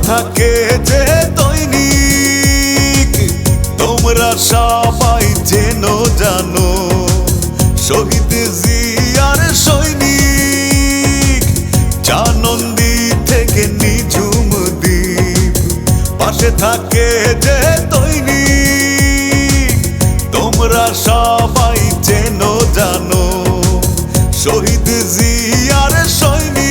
থাকে যে দৈনিক, তোমরা সবাই চেনো জানো শহীদ জিয়ার সৈনিক। জানন্দী থেকে নিঝুম দ্বীপ, পাশে থাকে যে দৈনিক, তোমরা সবাই চেনো জানো শহীদ জিয়ার সৈনিক।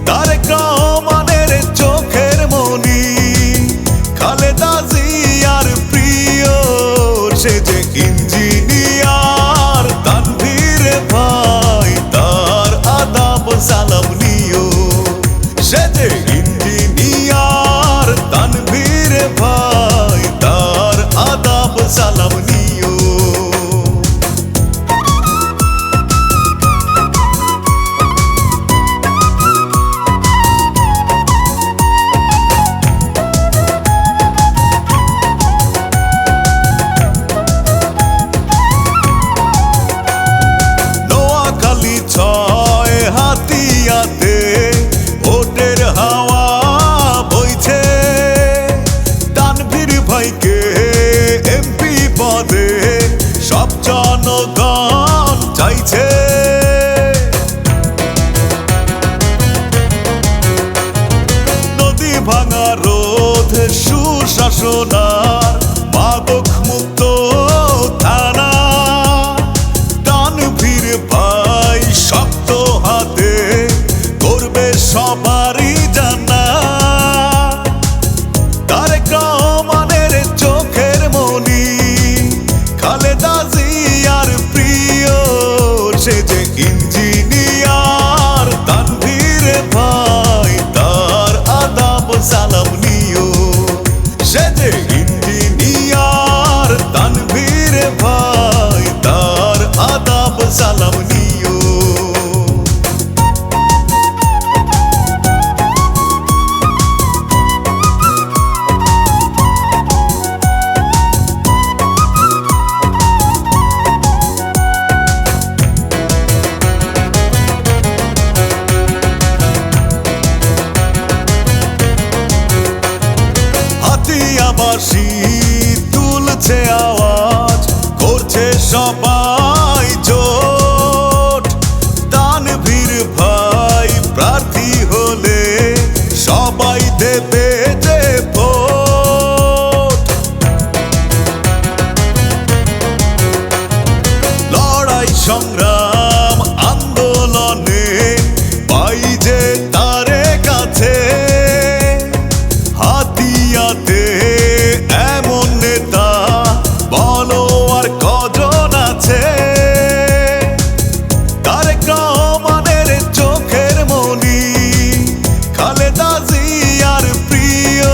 তারেক রহমানের চোখের মনি, খালেদা জিয়ার প্রিয় সে যে ইঞ্জিনিয়ার। তানভীর ভাই তার আদাব সালাম নিও, সে যে ইঞ্জিনিয়ার। তানভীর ভাই তার আদাব সালাম নিও। হাতিয়াতে ভোটের হাওয়া বইছে, তানভীর ভাইকে এমপি পদে সব জনগণ চাইছে। নদী ভাঙা রোধ সুশাসনার মাদক মুক্ত থানা। তানভীর ভাই শক্ত হাতে করবে সবারই জানা। তারেক রহমানের চোখের মনি, খালেদা জিয়ার প্রিয় সে যে ইঞ্জিনিয়ার। তানভীর ভাই তার আদাব সালাম নিও, সে যে ইঞ্জিনিয়ার। তানভীর ভাই তার আদাব সালাম নিও। হাতিয়াবাসী তুলছে আওয়াজ, করছে সবাই জোট। তানভীর ভাই প্রার্থী হলে সবাই দেবে যে ভোট। লড়াই সংগ্রাম আন্দোলনে পাই যে তারে কাছে। হাতিয়াতে এমন নেতা বলো আর কজন আছে। তারেক রহমানের চোখের মনি, খালেদা জিয়ার প্রিয়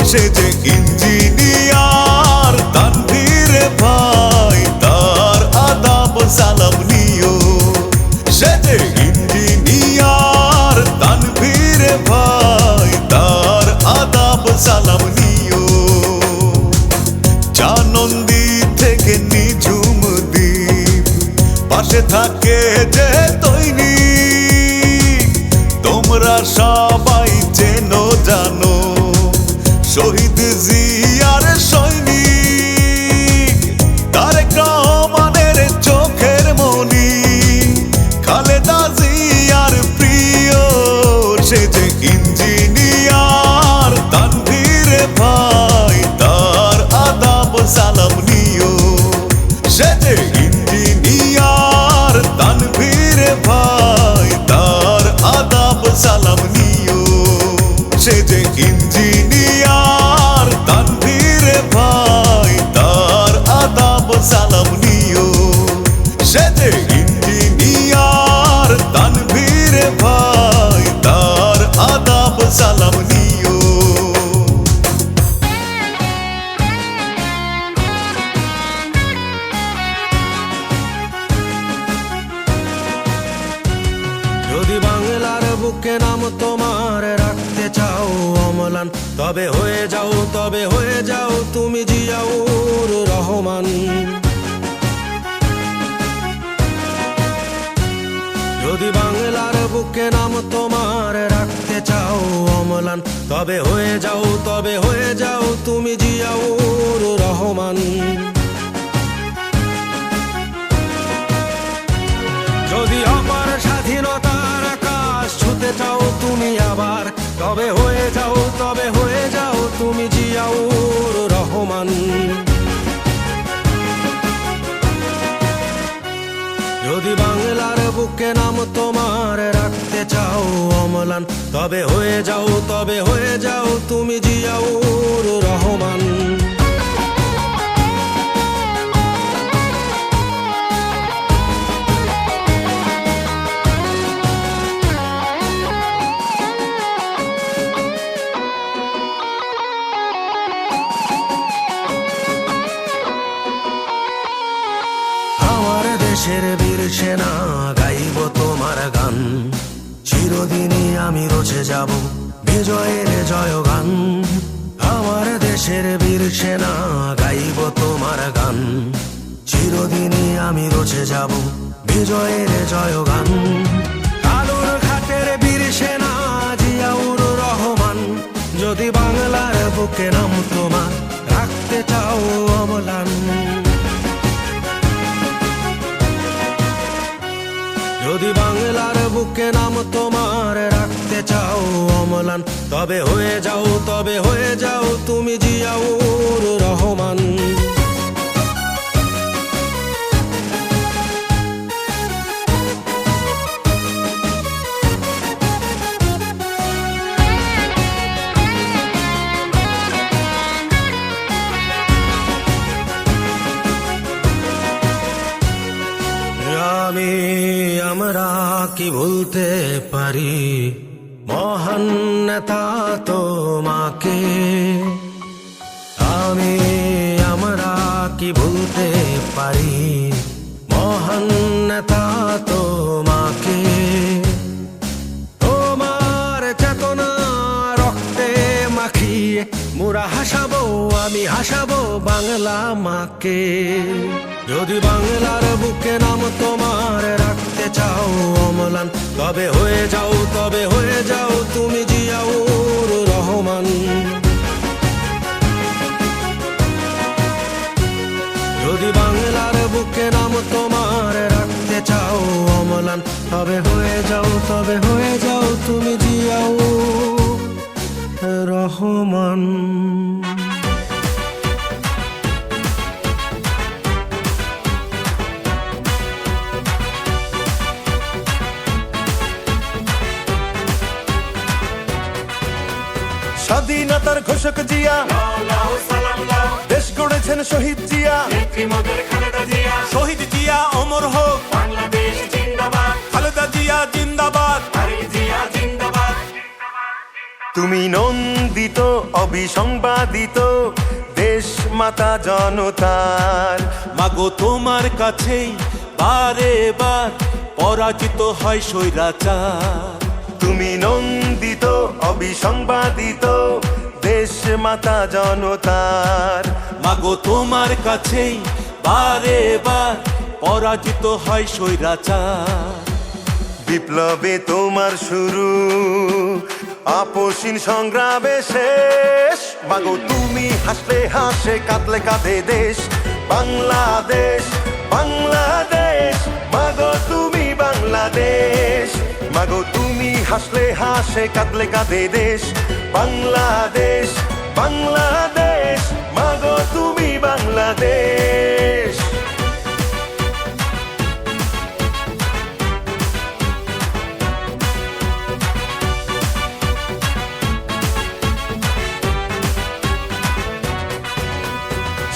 সে যে ইঞ্জিনিয়ার। তানভীর ভাই তার আদাব সালাম নিও, সে যে ইঞ্জিনিয়ার। তানভীর ভাই তার আদাব সালাম নিও। জানন্দী থেকে নিঝুম দ্বীপ, পাশে থাকে যে দৈনিক, তোমরা সবাই চেনো জানো শহীদ জিয়ার সৈনিক। তারেক রহমানের চোখের মনি, খালেদা জিয়ার প্রিয় সে যে ইঞ্জিনিয়ার। তানভীর ভাই তার আদাব সালাম নিও, সে যে ইঞ্জিনিয়ার। তানভীর ভাই তার আদাব সালাম নিও, সে যে ইঞ্জিনিয়ার। তানভীর ভাই তার আদাব সালাম নিও, সে যে ইঞ্জিনিয়ার। তানভীর ভাই তার আদাব সালাম নিও। যদি বাংলার বুকে নাম তোমার রাখতে চাও অম্লান, তবে হয়ে যাও তুমি জিয়াউর রহমান। যদি বাংলার বুকে নাম তোমার রাখতে চাও অম্লান, তবে হয়ে যাও তুমি জিয়াউর রহমান। যদি অপার স্বাধীনতার আকাশ ছুতে চাও তুমি আবার, তবে হয়ে যাও তুমি জিয়াউর রহমান। যদি বাংলার বুকে নাম তোমার রাখতে চাও অম্লান, তবে হয়ে যাও তুমি জিয়াউর রহমান। দেশের বীর সেনা গাইব তোমার গান, চিরদিনই আমি রচে যাব বিজয়ের জয়গান। আমার দেশের বীর সেনা গাইব তোমার গান, চিরদিনই আমি রচে যাব বিজয়ের জয়গান। আলোর ঘাটের বীর সেনা জিয়াউর রহমান, যদি বাংলার বুকে নাম তোমার রাখতে চাও অম্লান। যদি বাংলার বুকে নাম তোমার রাখতে চাও অম্লান, তবে হয়ে যাও তুমি জিয়াউর রহমান। আমরা কি ভুলতে পারি মহান নেতা তোমাকে, আমরা কি ভুলতে পারি মহান নেতা তোমাকে। তোমার চেতনা রক্তে মাখিয়ে মোরা হাসাবো, আমি হাসাবো বাংলা মাকে। যদি বাংলার বুকে নাম তোমার রাখতে চাও অম্লান, তবে হয়ে যাও তুমি জিয়াউর রহমান। যদি বাংলার বুকে নাম তোমার রাখতে চাও অম্লান, তবে হয়ে যাও তুমি জিয়াউর রহমান। স্বাধীনতার ঘোষক জিয়া, দেশ গড়েছেন শহীদ জিয়া, শহীদ জিয়া অমর হোক, খালেদা জিয়া জিন্দাবাদ। তুমি নন্দিত অবিসংবাদিত দেশ মাতা জনতার, মাগো তোমার কাছেই বারে বার পরাজিত হয় স্বৈরাচার। তুমি নন্দিত অবিসংবাদিত দেশ মাতা জনতার, মাগো তোমার কাছেই বারে বার পরাজিত হয় স্বৈরাচার। বিপ্লবে তোমার শুরু, আপসীন সংগ্রামে শেষ, মাগো তুমি হাসলে হাসে কাঁদলে কাঁদে দেশ বাংলাদেশ। বাংলাদেশ মাগো তুমি বাংলাদেশ, মাগো তুমি হাসলে হাসে কাঁদলে কাঁদে দেশ বাংলাদেশ। বাংলাদেশ মাগো তুমি বাংলাদেশ।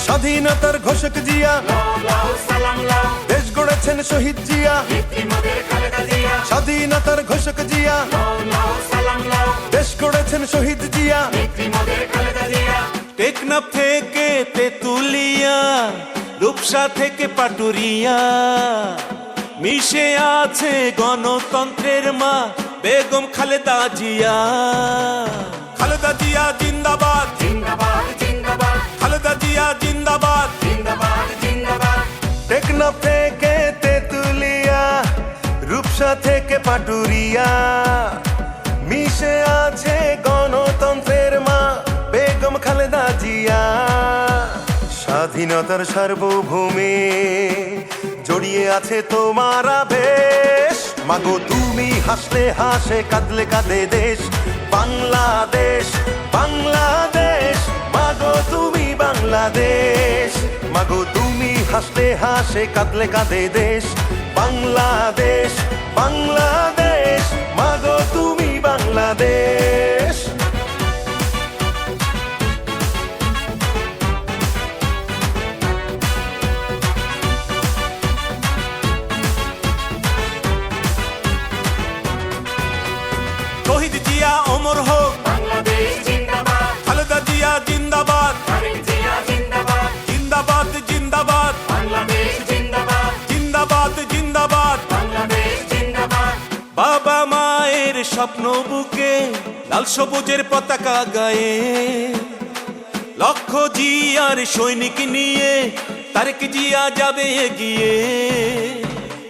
স্বাধীনতার ঘোষক জিয়া, দেশ গড়েছেন শহীদ জিয়া, স্বাধীনতার ঘোষক জিয়া, দেশ গড়েছেন শহীদ জিয়া। টেকনাফ থেকে তেতুলিয়া, রূপসা থেকে পাটুরিয়া, মিশে আছে গণতন্ত্রের মা বেগম খালেদা জিয়া। খালেদা জিয়া জিন্দাবাদ, খালেদা জিয়া জিন্দাবাদ। টেকনাফ থেকে তেতুলিয়া, রূপসা থেকে পাটুরিয়া, মিশে স্বাধীনতার সার্বভৌমে জড়িয়ে আছে তোমার আবেশ। মাগো তুমি হাসলে হাসে, কাঁদলে কাঁদে দেশ বাংলাদেশ, বাংলাদেশ। মাগো তুমি বাংলাদেশ, মাগো তুমি হাসলে হাসে, কাঁদলে কাঁদে দেশ বাংলাদেশ, বাংলাদেশ। মাগো তুমি বাংলাদেশ। শহীদ জিয়া অমর হোক, বাংলাদেশ জিন্দাবাদ, খালেদা জিয়া জিন্দাবাদ, তারেক জিয়া জিন্দাবাদ, জিন্দাবাদ জিন্দাবাদ, বাংলাদেশ জিন্দাবাদ, জিন্দাবাদ জিন্দাবাদ। বাংলাদেশ জিন্দাবাদ। বাবা মায়ের স্বপ্ন বুকে লাল সবুজের পতাকা গায়ে, লক্ষ জিয়ার সৈনিক নিয়ে তারেক জিয়া যাবে এগিয়ে।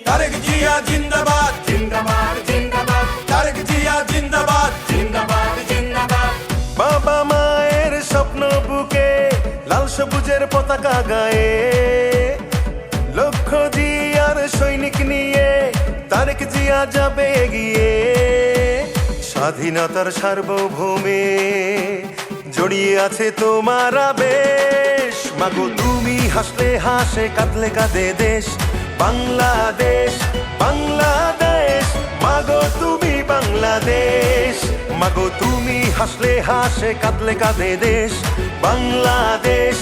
তারেক জিয়া জিন্দাবাদ, জিন্দাবাদ জিন্দাবাদ, তারেক জিয়া জিন্দাবাদ, জিন্দাবাদ জিন্দাবাদ। বাবা মায়ের স্বপ্ন বুকে লাল সবুজের পতাকা গায়ে, লক্ষ জিয়ার সৈনিক নিয়ে তারেক জিয়া যাবে এগিয়ে। স্বাধীনতার সার্বভৌমে জড়িয়ে আছে তোমার আবেশ। মাগো তুমি হাসলে হাসে, কাঁদলে কাঁদে দেশ বাংলাদেশ, বাংলাদেশ। মাগো তুমি বাংলাদেশ, মাগো তুমি হাসলে হাসে, কাঁদলে কাঁদে দেশ বাংলাদেশ,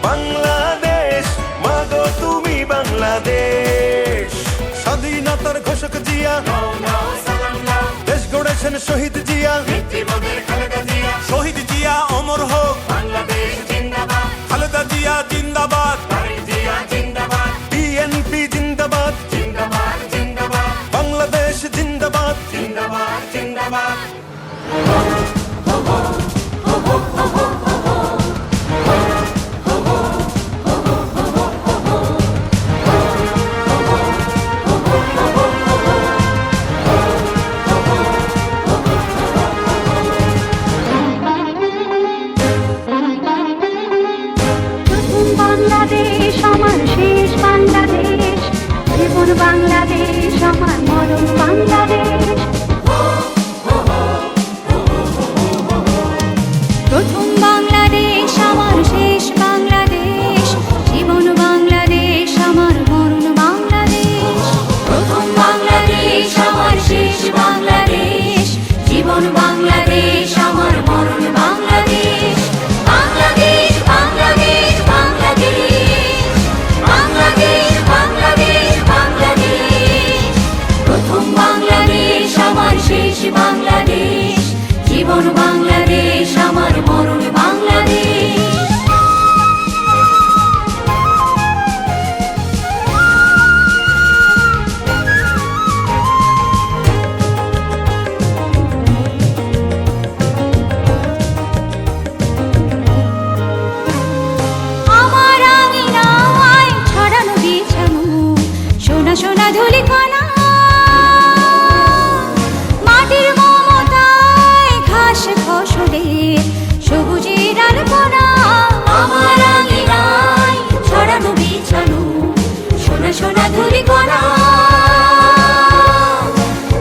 বাংলাদেশ। মাগো তুমি বাংলাদেশ। স্বাধীনতার ঘোষক জিয়া, নাও নাও সালাম নাও, দেশ গড়েছেন শহীদ জিয়া। নেত্রীপদের খালেদা জিয়া, শহীদ জিয়া অমর হোক, বাংলাদেশ জিন্দাবাদ, খালেদা জিয়া জিন্দাবাদ, তারেক জিয়া জিন্দাবাদ, বিএনপি জিন্দাবাদ, জিন্দাবাদ জিন্দাবাদ, বাংলাদেশ জিন্দাবাদ। জিন্দাবাদ জিন্দাবাদ। প্রথম বাংলাদেশ আমার শেষ বাংলাদেশ, জীবন বাংলাদেশ আমার মরণ বাংলাদেশ। প্রথম বাংলাদেশ আমার শেষ বাংলাদেশ, জীবন বাংলাদেশ আমার মরণ বাংলাদেশ। প্রথম বাংলাদেশ আমার শেষ বাংলাদেশ, জীবন বাংলাদেশ আমার মরণ বাংলাদেশ। বাংলাদেশ বাংলাদেশ বাংলাদেশ, বাংলাদেশ বাংলাদেশ বাংলাদেশ। প্রথম বাংলাদেশ আমার শেষ বাংলাদেশ, জীবন বাংলাদেশ আমার মরণ বাংলাদেশ। আমার আঙিনায় ছড়ানো বিছানো সোনা সোনা ধূলিকণা, মাটির মমতায় ঘাস ফসলের সবুজের আলপনা। আমার আঙিনায় ছড়ানো বিছানো সোনা সোনা ধূলিকণা,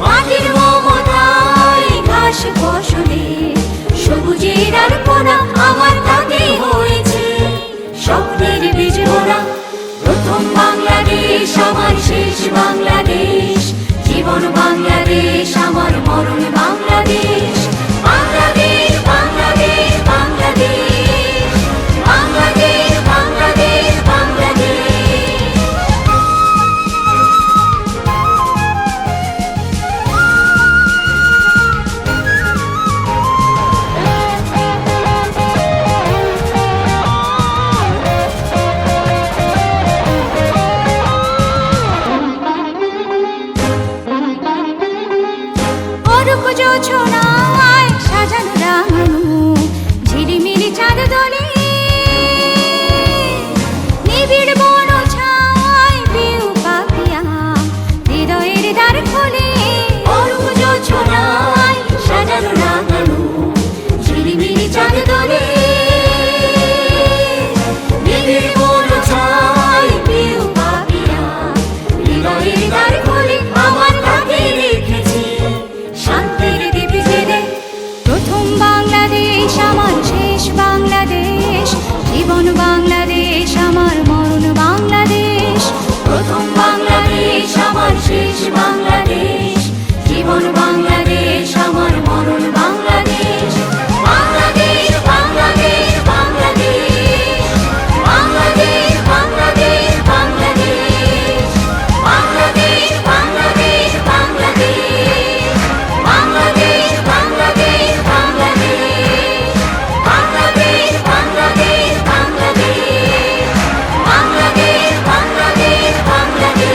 মাটির মমতায় ঘাস ফসলের সবুজের আলপনা। আমার তাতে হয়েছে স্বপ্নের বীজ মোরা। প্রথম বাংলাদেশ আমার শেষ বাংলাদেশ, জীবন বাংলাদেশ আমার মরণ বাংলাদেশ। বাংলাদেশ বাংলাদেশ বাংলাদেশ, বাংলাদেশ বাংলাদেশ বাংলাদেশ। বাংলাদেশ আমার মরণ বাংলাদেশ, প্রথম বাংলাদেশ আমার শেষ বাংলাদেশ, জীবন বাংলাদেশ আমার মরণ বাংলাদেশ। বাংলাদেশ বাংলাদেশ বাংলাদেশ, বাংলাদেশ বাংলাদেশ বাংলাদেশ, বাংলাদেশ বাংলাদেশ বাংলাদেশ, বাংলাদেশ বাংলাদেশ বাংলাদেশ, বাংলাদেশ বাংলাদেশ বাংলাদেশ, বাংলাদেশ বাংলাদেশ বাংলাদেশ।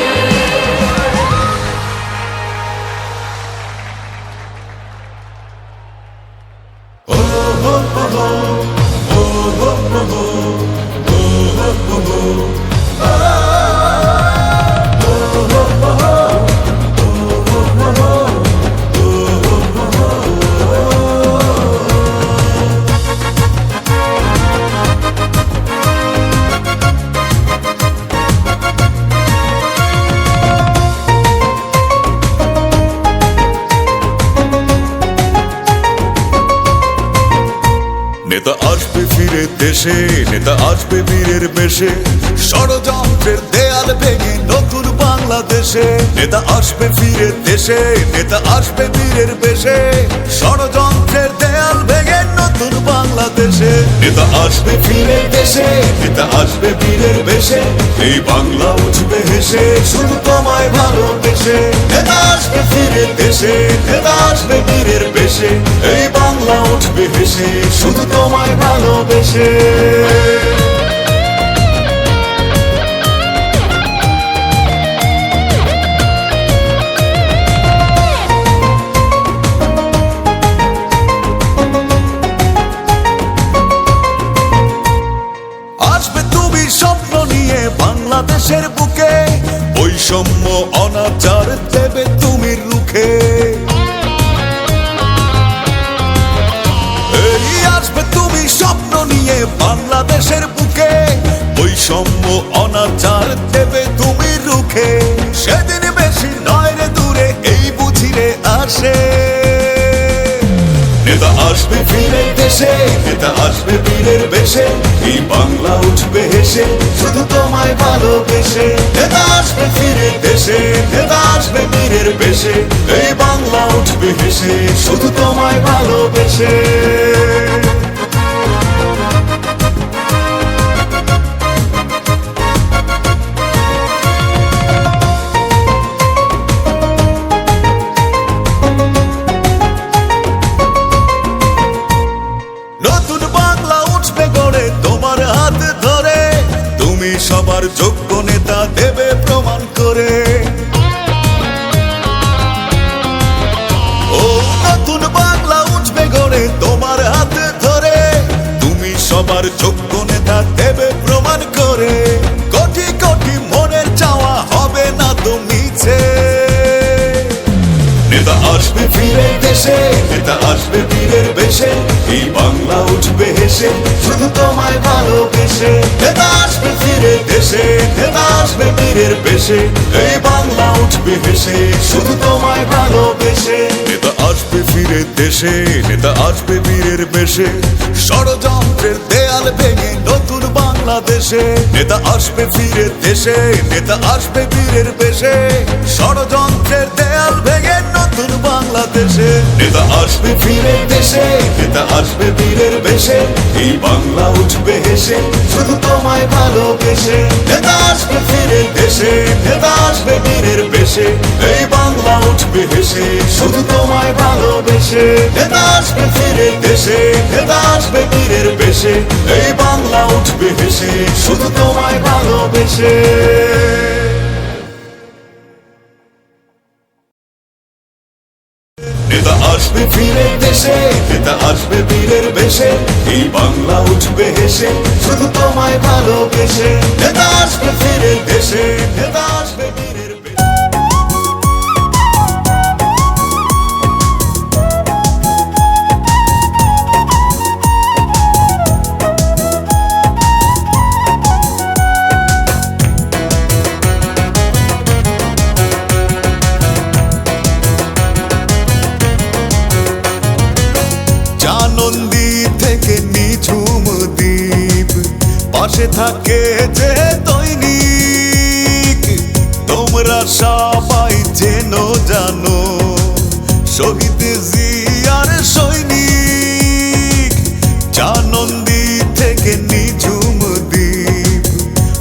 নেতা আসবে ফিরে দেশে, নেতা আসবে বীরের বেশে, ষড়যন্ত্রের দেয়াল ভেঙে নতুন বাংলাদেশে। নেতা আসবে ফিরে দেশে, নেতা আসবে বীরের বেশে, ষড়যন্ত্রের দেয়াল ভেঙে নতুন বাংলাদেশে। নেতা আসবে ফিরে দেশে, নেতা আসবে বীরের বেশে, এই বাংলা উঠবে হেসে শুধু তোমায় ভালোবেসে। নেতা আসবে ফিরে দেশে, নেতা আসবে বীরের বেশে, এই বাংলা উঠবে হেসে শুধু তোমায় ভালোবেসে। আসবে তুমি স্বপ্ন নিয়ে বাংলাদেশের বুকে, বৈষম্য অনাচার দেবে তুমি রুখে। এই আসবে তুমি স্বপ্ন নিয়ে বাংলাদেশের বুকে, বৈষম্য অনাচার দেবে তুমি রুখে। সেদিন বেশি নয় রে দূরে এই বুঝিরে আসে। নেতা আসবে ফিরে দেশে, নেতা আসবে বীরের বেশে, এই বাংলা উঠবে হেসে শুধু তোমায় ভালোবেসে। নেতা আসবে ফিরে দেশে, নেতা আসবে বীরের বেশে, এই বাংলা উঠবে হেসে শুধু তোমায় ভালোবেসে। নতুন বাংলা উঠবে গড়ে তোমার হাত ধরে, তুমি সবার যোগ্য নেতা দেবে প্রমাণ করে। ও নতুন বাংলা উঠবে গড়ে তোমার হাত ধরে, তুমি সবার যোগ্য নেতা দেবে প্রমাণ করে। কোটি কোটি মনের চাওয়া হবে না তো মিছে। নেতা আসবে ফিরে দেশে, নেতা আসবে বীরের বেশে, এই বাংলা উঠবে হেসে শুধু তোমায় ভালোবেসে। নেতা আসবে ফিরে দেশে, নেতা আসবে বীরের বেশে, এই বাংলা উঠবে হেসে শুধু তোমায় ভালোবেসে। নেতা আসবে ফিরে দেশে, নেতা আসবে বীরের বেশে, ষড়যন্ত্রের দেয়াল ভেঙে নতুন বাংলাদেশে। নেতা আসবে ফিরে দেশে, নেতা আসবে বীরের বেশে, ষড়যন্ত্রের দেয়াল ভেঙে নতুন বাংলাদেশে। নেতা আসবে ফিরে দেশে, নেতা আসবে বীরের বেশে, এই বাংলা উঠবে হেসে শুধু তোমায় ভালোবেসে। নেতা আসবে ফিরে দেশে, নেতা আসবে বীরের বেশে, এই বাংলা উঠবে হেসে শুধু তোমায় ভালোবেসে। নেতা আসবে ফিরে দেশে, নেতা আসবে বীরের বেশে, এই বাংলা উঠবে হেসে শুধু তোমায় ভালোবেসে। নেতা আসবে ফিরে দেশে, নেতা আসবে বীরের বেশে, এই বাংলা উঠবে হেসে শুধু তোমায় ভালোবেসে। নেতা আসবে ফিরে দেশে, নেতা আসবে বীরের বেশে। নন্দী থেকে নিঝুম দ্বীপ, পাশে থাকে যে দৈনিক তোমরা সবাই চেনো জানো শহীদ জিয়ার সৈনিক জানন্দী থেকে নিঝুম দ্বীপ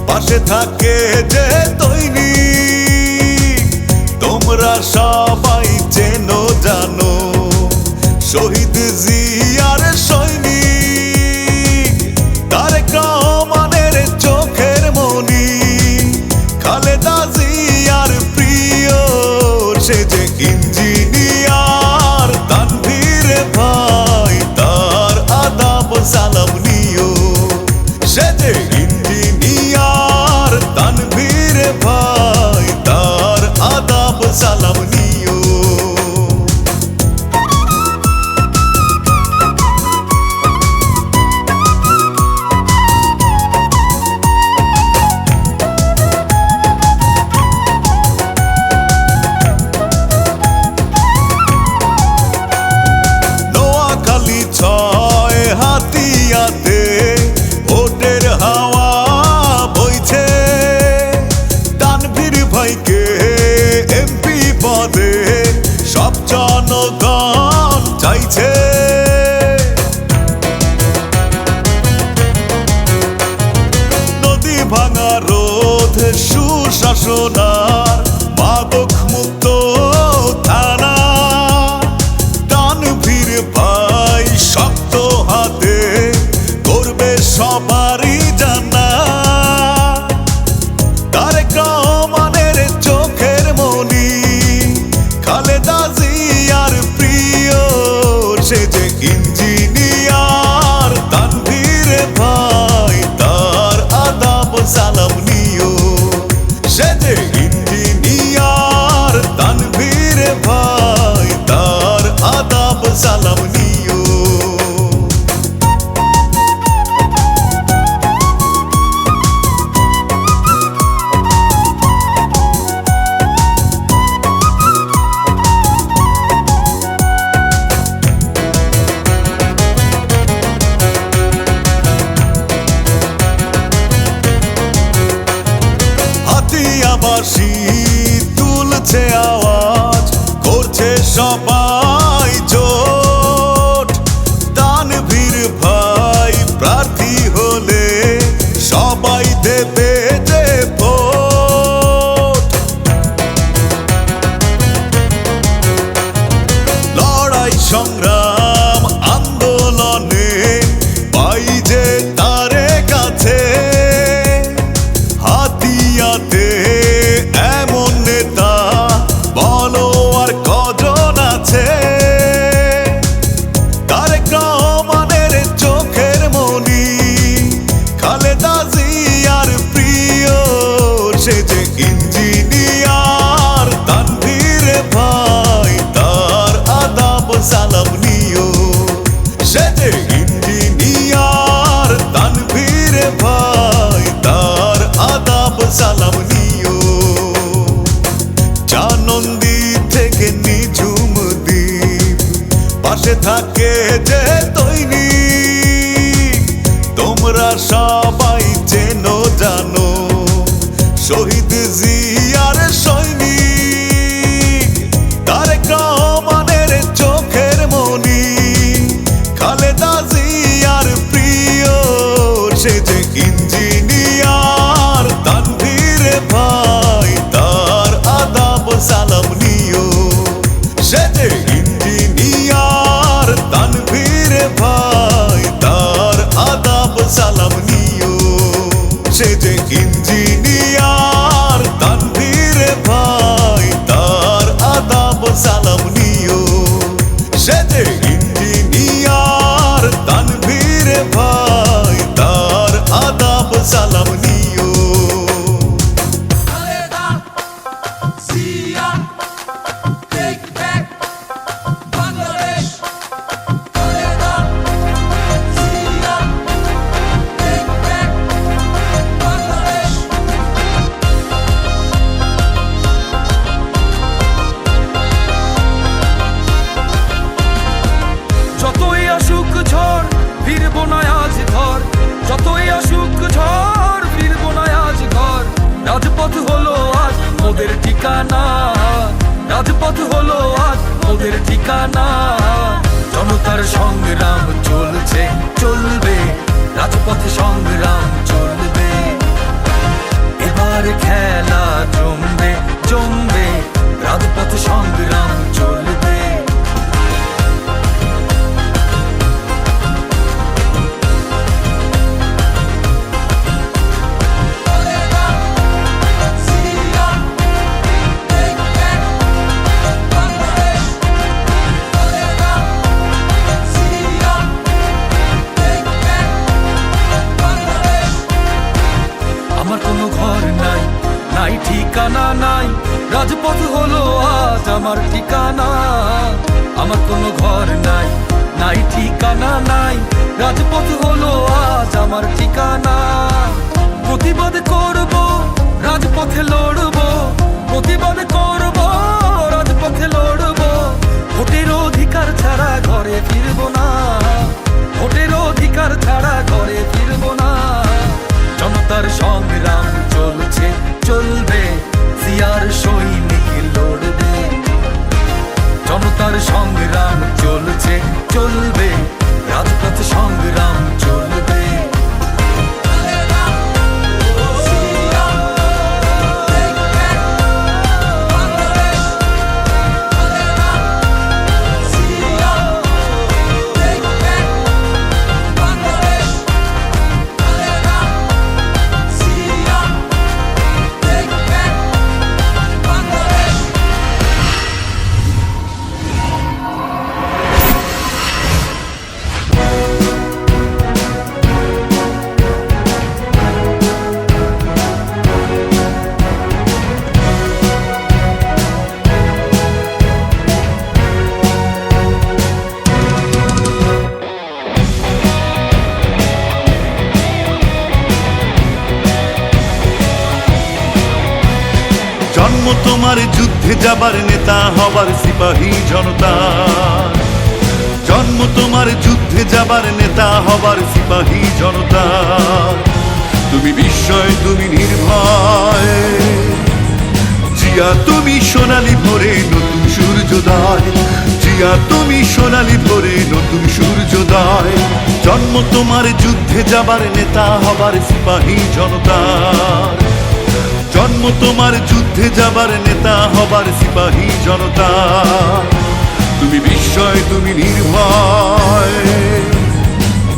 পাশে থাকে যে দৈনিক তোমরা সবাই চেনো জানো শহীদ জিয়ার সৈনিক তারেক রহমানের চোখের মনি খালেদা জিয়ার প্রিয় সে যে ইঞ্জিনিয়ার তানভীর ভাই তার আদাব সালাম নিও সে যে ইঞ্জিনিয়ার তানভীর ভাই তার আদাব সালাম নিও নোয়াখালী ছয় হাতিয়াতে ভোটের হাওয়া বইছে তানভীর ভাইকে এমপি পদে সব জনগণ চাইছে নদী ভাঙা রোধ সুশাসনার মাদক মুক্ত থানা তানভীর ভাই শক্ত হাতে করবে সবারই জানা তারেক রহমানের চোখের মনি খালেদা জিয়ার প্রিয় সে যে ইঞ্জিনিয়ার তানভীর ভাই তার আদাব সালাম নিও সে যে ইঞ্জিনিয়ার তানভীর ভাই তার আদাব সালাম নিও হাতিয়াবাসী তুলছে আওয়াজ করছে সবাই জোট তানভীর ভাই প্রার্থী হলে সবাই দেবে যে ভোট লড়াই সংগ্রাম আন্দোলনে পাই যে তারে কাছে হাতিয়াতে এমন নেতা বলো আর কজন আছে তারেক রহমানের চোখের মনি খালেদা জিয়ার প্রিয় সে যে ইঞ্জিনিয়ার তানভীর ভাই তার আদাব সালাম নিও সে যে ইঞ্জিনিয়ার তানভীর ভাই তার আদাব সালাম নিও জানন্দী থেকে নিঝুম দ্বীপ পাশে থাকে যে দৈনিক তোমরা সবাই চেনো জানো শহীদ জিয়ার সৈনিক তারেক রহমানের চোখের মনি খালেদা জিয়ার প্রিয় সে যে ইঞ্জিনিয়ার তানভীর ভাই তার আদাব সালাম নিও সে যে ইঞ্জিনিয়ার তানভীর ভাই তার আদাব সালাম নিও সে যে ইঞ্জিনিয়ার তানভীর ভাই তার আদাব সালাম নিও সে যে ইঞ্জিনিয়ার তানভীর ভাই তার আদাব সালাম নিও Kaleda, Zia, take back Bangladesh. Kaleda, Zia, take back Bangladesh. রাজপথ হলো আজ আমার ঠিকানা, আমার কোনো ঘর নাই, নাই ঠিকানা নাই। রাজপথ হলো আজ আমার ঠিকানা। প্রতিবাদ করব, রাজপথে লড়ব, প্রতিবাদ করব, রাজপথে লড়ব। ভোটের অধিকার ছাড়া ঘরে ফিরব না, ভোটের অধিকার ছাড়া ঘরে ফিরব না। জনতার সংগ্রাম চলছে চলবে, জিয়ার সৈনিক লড়বে। জনতার সংগ্রাম চলছে চলবে, রাজপথ সংগ্রাম চলবে। জন্ম তোমার যুদ্ধে যাবার নেতা হবার সিপাহী জনতা, জন্ম তোমার যুদ্ধে যাবার নেতা হবার সিপাহী জনতা। তুমি বিস্ময়, তুমি নির্ভয়, জিয়া তুমি সোনালি ভোরে নতুন সূর্যোদয়, জিয়া তুমি সোনালি ভোরে নতুন সূর্যোদয়। জন্ম তোমার যুদ্ধে যাবার নেতা হবার সিপাহী জনতা, জন্ম তোমার যুদ্ধে যাবার নেতা হবার সিপাহী জনতা। তুমি বিস্ময়, তুমি নির্ভয়,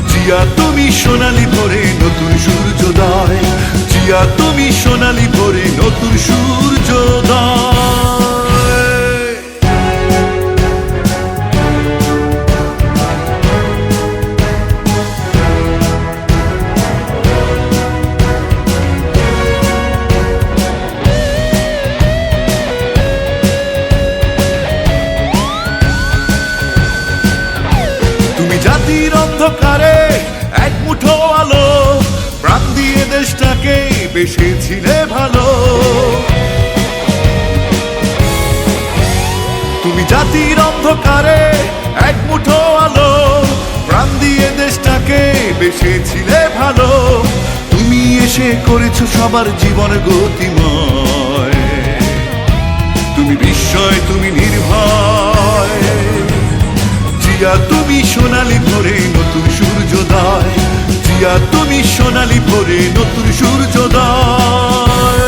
জিয়া তুমি সোনালি ভোরে নতুন সূর্যোদয়, জিয়া তুমি সোনালি ভোরে নতুন সূর্যোদয়। জাতির অন্ধকারে এক মুঠো আলো, প্রাণ দিয়ে দেশটাকে বেসেছিলে ভালো। তুমি জাতির অন্ধকারে এক মুঠো আলো, প্রাণ দিয়ে দেশটাকে বেসেছিলে ভালো। তুমি এসে করেছো সবার জীবন গতিময়, তুমি বিস্ময়, তুমি নির্ভয়, জিয়া তুমি সোনালি ভোরে নতুন সূর্যোদয়, জিয়া তুমি সোনালি ভোরে নতুন সূর্যোদয়।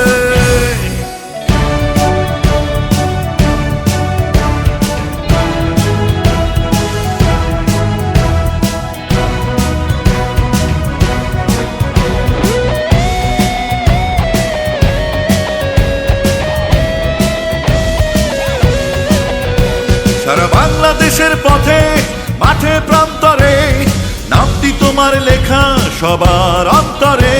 সারা বাংলাদেশের পথে মাঠে প্রান্তরে নামটি তোমার লেখা সবার অন্তরে।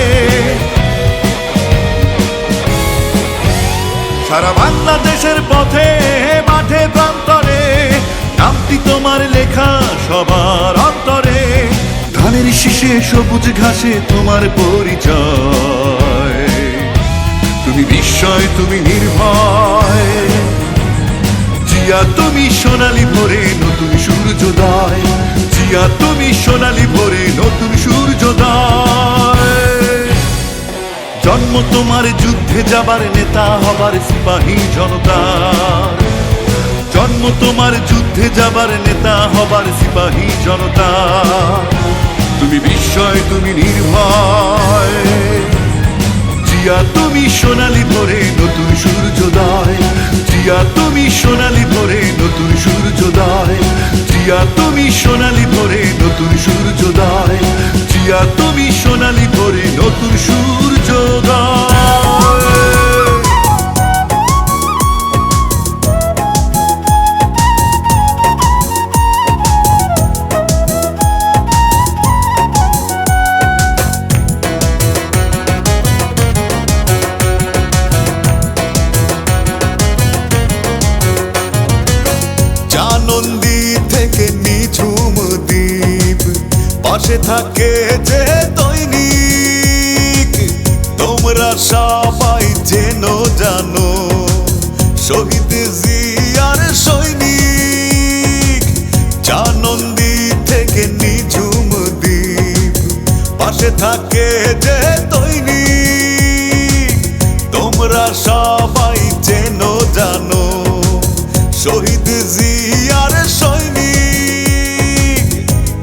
সারা বাংলাদেশের পথে মাঠে প্রান্তরে নামটি তোমার লেখা সবার অন্তরে। ধানের শীষে সবুজ ঘাসে তোমার পরিচয়, তুমি বিস্ময়, তুমি নির্ভয়, জিয়া তুমি সোনালি ভোরে নতুন সূর্যোদয়, জিয়া তুমি সোনালি ভোরে নতুন সূর্যোদয়। জন্ম তোমার যুদ্ধে যাবার নেতা হবার সিপাহী জনতা, জন্ম তোমার যুদ্ধে যাবার নেতা হবার সিপাহী জনতা। তুমি বিস্ময়, তুমি নির্ভয়, জিয়া তুমি সোনালি ভোরে নতুন সূর্যোদয়, জিয়া তুমি সোনালি ভোরে নতুন সূর্যোদয়, জিয়া তুমি সোনালি ভোরে নতুন সূর্যোদয়, জিয়া তুমি সোনালি ভোরে নতুন সূর্যোদয়। থাকে যে দৈনিক তোমরা সবাই যেন জানো শহীদ জিয়ার সৈনিক জানন্দী থেকে নিঝুম দ্বীপ পাশে থাকে যে দৈনিক তোমরা সবাই যেন জানো শহীদ জিয়ার সৈনিক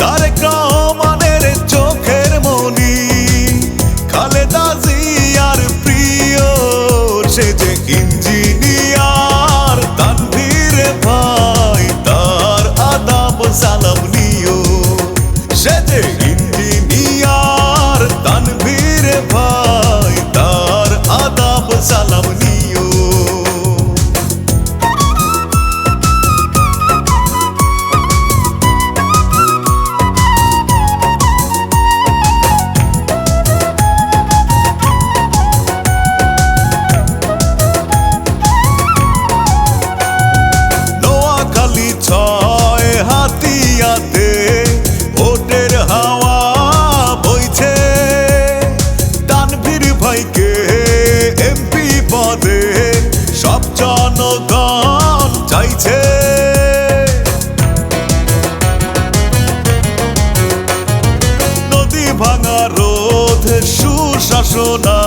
তারেক রহমানের চোখের মনি খালেদা জিয়ার প্রিয় সে যে ইঞ্জিনিয়ার তানভীর ভাই তার আদাব সালাম নিও সে যে ইঞ্জিনিয়ার তানভীর ভাই তার আদাব সালাম নিও নোয়াখালী ছয় হাতিয়াতে ভোটের হাওয়া বইছে তানভীর ভাইকে এমপি পদে সব জনগণ চাইছে নদী ভাঙা রোধ সুশাসনা